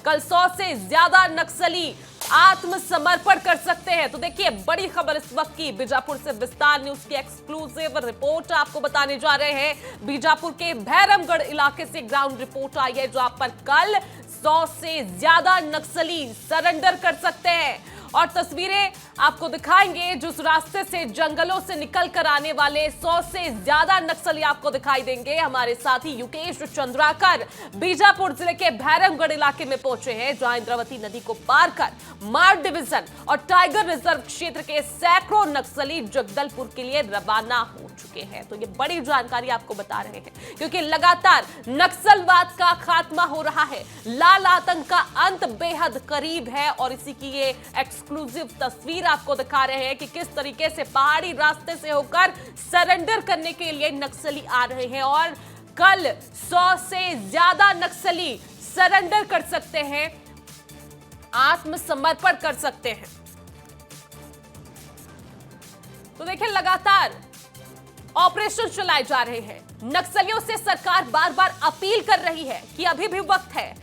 कल 100 से ज्यादा नक्सली आत्मसमर्पण कर सकते हैं। तो देखिए बड़ी खबर इस वक्त की, बीजापुर से विस्तार न्यूज की एक्सक्लूसिव रिपोर्ट आपको बताने जा रहे हैं। बीजापुर के भैरमगढ़ इलाके से ग्राउंड रिपोर्ट आई है, जहां पर कल 100 से ज्यादा नक्सली सरेंडर कर सकते हैं। और तस्वीरें आपको दिखाएंगे, जिस रास्ते से जंगलों से निकल कर आने वाले 100 से ज्यादा नक्सली आपको दिखाई देंगे। हमारे साथी युकेश चंद्राकर बीजापुर जिले के भैरमगढ़ इलाके में पहुंचे हैं, जहां इंद्रावती नदी को पार कर मार डिवीजन और टाइगर रिजर्व क्षेत्र के सैकड़ों नक्सली जगदलपुर के लिए रवाना हो चुके हैं। तो ये बड़ी जानकारी आपको बता रहे हैं, क्योंकि लगातार नक्सलवाद का खात्मा हो रहा है, लाल आतंक का अंत बेहद करीब है। और इसी की ये एक्सक्लूसिव तस्वीर आपको दिखा रहे हैं कि किस तरीके से पहाड़ी रास्ते से होकर सरेंडर करने के लिए नक्सली आ रहे हैं। और कल 100 से ज्यादा नक्सली सरेंडर कर सकते हैं, आत्मसमर्पण कर सकते हैं। तो देखिए लगातार ऑपरेशन चलाए जा रहे हैं। नक्सलियों से सरकार बार बार अपील कर रही है कि अभी भी वक्त है,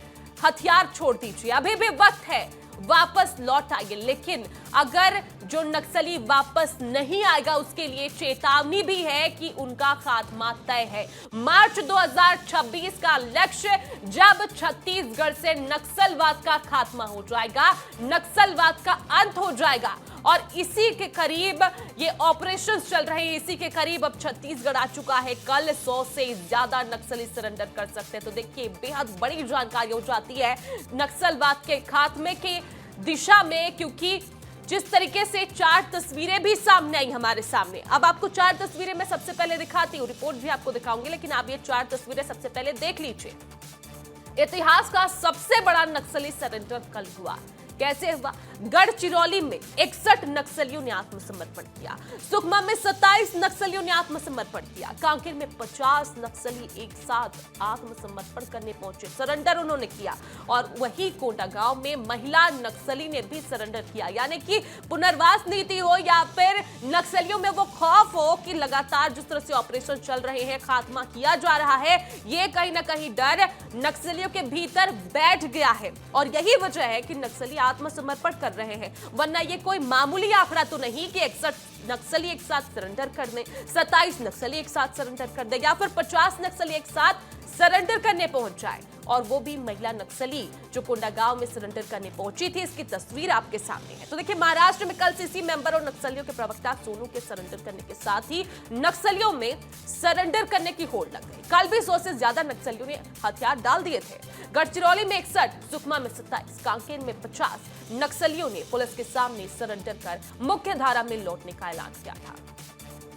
हथियार छोड़ दीजिए, अभी भी वक्त है, वापस लौट आइए। लेकिन अगर जो नक्सली वापस नहीं आएगा, उसके लिए चेतावनी भी है कि उनका खात्मा तय है। मार्च 2026 का लक्ष्य, जब छत्तीसगढ़ से नक्सलवाद का खात्मा हो जाएगा, नक्सलवाद का अंत हो जाएगा। और इसी के करीब ये ऑपरेशंस चल रहे हैं, इसी के करीब अब छत्तीसगढ़ आ चुका है। कल 100 से ज्यादा नक्सली सरेंडर कर सकते हैं। तो देखिए बेहद बड़ी जानकारी हो जाती है नक्सलवाद के खात्मे की दिशा में, क्योंकि जिस तरीके से 4 तस्वीरें भी सामने आई हमारे सामने। अब आपको 4 तस्वीरें मैं सबसे पहले दिखाती हूँ, रिपोर्ट भी आपको दिखाऊंगी, लेकिन आप ये 4 तस्वीरें सबसे पहले देख लीजिए। इतिहास का सबसे बड़ा नक्सली सरेंडर कल हुआ। कैसे हुआ? गढ़चिरौली में 61 नक्सलियों ने आत्मसमर्पण किया, सुकमा में 27 नक्सलियों ने आत्मसमर्पण किया, कांकेर में 50 नक्सली एक साथ आत्मसमर्पण करने पहुंचे, सरेंडर उन्होंने किया। और वही कोंडागांव में महिला नक्सली ने भी सरेंडर किया। यानी कि पुनर्वास नीति हो या फिर नक्सलियों में वो खौफ हो कि लगातार जिस तरह से ऑपरेशन चल रहे हैं, खात्मा किया जा रहा है, ये कहीं ना कहीं डर नक्सलियों के भीतर बैठ गया है। और यही वजह है कि नक्सली आत्मसमर्पण कर रहे हैं। वरना ये कोई मामूली आंकड़ा तो नहीं कि 61 नक्सली एक साथ सरेंडर कर दें, 27 नक्सली एक साथ सरेंडर कर दें, या फिर 50 नक्सली एक साथ सरेंडर करने पहुंच जाए, और वो भी महिला नक्सली जो कोंडागांव में सरेंडर करने पहुंची थी। इसकी तस्वीर आपके सामने है। तो देखिए महाराष्ट्र में कल सीसी मेंबर और नक्सलियों के प्रवक्ता सोनू के सरेंडर करने के साथ ही नक्सलियों में सरेंडर करने की होड़ लग गई। कल भी 100 से ज्यादा नक्सलियों ने हथियार डाल दिए थे। गढ़चिरौली में 61, सुकमा में 27, कांकेर में 50 नक्सलियों ने पुलिस के सामने सरेंडर कर मुख्य धारा में लौटने का ऐलान किया था।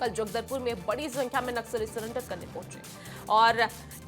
कल जगदलपुर में बड़ी संख्या में नक्सली सरेंडर करने पहुंचे, और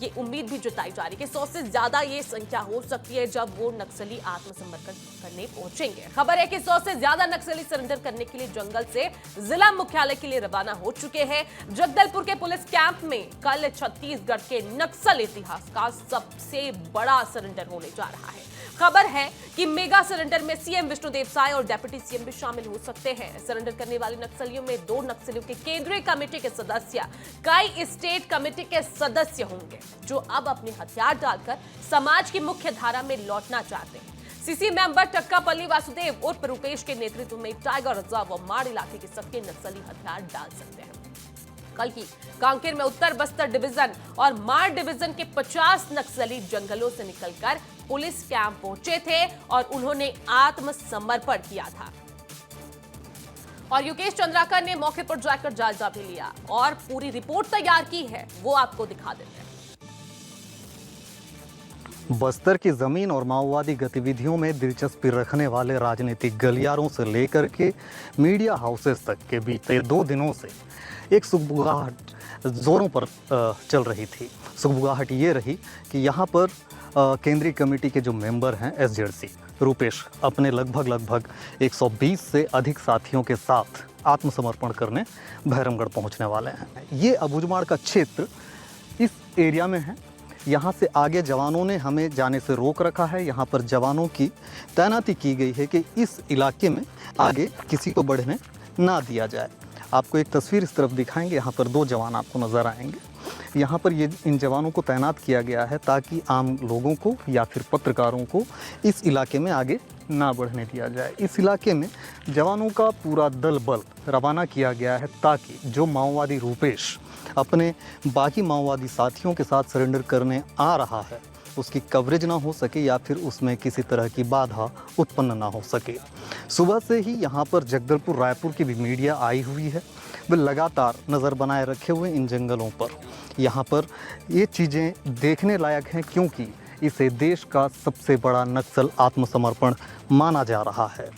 ये उम्मीद भी जताई जा रही है कि 100 से ज्यादा ये संख्या हो सकती है जब वो नक्सली आत्मसमर्पण करने पहुंचेंगे। खबर है कि 100 से ज्यादा नक्सली सरेंडर करने के लिए जंगल से जिला मुख्यालय के लिए रवाना हो चुके हैं। जगदलपुर के पुलिस कैंप में कल छत्तीसगढ़ के नक्सल इतिहास का सबसे बड़ा सरेंडर होने जा रहा है। खबर है कि मेगा सरेंडर में सीएम विष्णुदेव साय और डिप्टी सीएम भी शामिल हो सकते हैं। सरेंडर करने वाले नक्सलियों में 2 नक्सलियों के केंद्रीय कमेटी के सदस्य, कई स्टेट कमेटी के सदस्य होंगे, जो अब अपने हथियार डालकर समाज की मुख्य धारा में लौटना चाहते हैं। सीसी मेंबर टक्कापल्ली वासुदेव उर्फ रूपेश के नेतृत्व में टाइगर रिजर्व और माड़ इलाके के सक्रिय नक्सली हथियार डाल सकते हैं। कल की कांकेर में उत्तर बस्तर डिवीजन और माड़ डिवीजन के 50 नक्सली जंगलों से निकलकर पुलिस कैंप पहुंचे थे और उन्होंने आत्मसमर्पण किया था। और युकेश चंद्राकर ने मौके पर जाकर जायजा भी लिया और पूरी रिपोर्ट तैयार की है, वो आपको दिखा देते हैं। बस्तर की जमीन और माओवादी गतिविधियों में दिलचस्पी रखने वाले राजनीतिक गलियारों से लेकर के मीडिया हाउसेस तक के बीते 2 दिनों से एक सुगबुगाहट जोरों पर चल रही थी। सुगबुगाहट ये रही कि यहाँ पर केंद्रीय कमेटी के जो मेंबर हैं एसजेडसी रूपेश अपने लगभग 120 से अधिक साथियों के साथ आत्मसमर्पण करने भैरमगढ़ पहुँचने वाले हैं। ये अबूझमाड़ का क्षेत्र इस एरिया में है। यहाँ से आगे जवानों ने हमें जाने से रोक रखा है। यहाँ पर जवानों की तैनाती की गई है कि इस इलाके में आगे किसी को बढ़ने ना दिया जाए। आपको एक तस्वीर इस तरफ दिखाएंगे। यहाँ पर 2 जवान आपको नज़र आएंगे। यहाँ पर ये इन जवानों को तैनात किया गया है ताकि आम लोगों को या फिर पत्रकारों को इस इलाके में आगे ना बढ़ने दिया जाए। इस इलाके में जवानों का पूरा दल बल रवाना किया गया है ताकि जो माओवादी रूपेश अपने बाकी माओवादी साथियों के साथ सरेंडर करने आ रहा है उसकी कवरेज ना हो सके या फिर उसमें किसी तरह की बाधा उत्पन्न ना हो सके। सुबह से ही यहाँ पर जगदलपुर रायपुर की भी मीडिया आई हुई है, वे लगातार नज़र बनाए रखे हुए इन जंगलों पर। यहाँ पर ये चीज़ें देखने लायक हैं क्योंकि इसे देश का सबसे बड़ा नक्सल आत्मसमर्पण माना जा रहा है।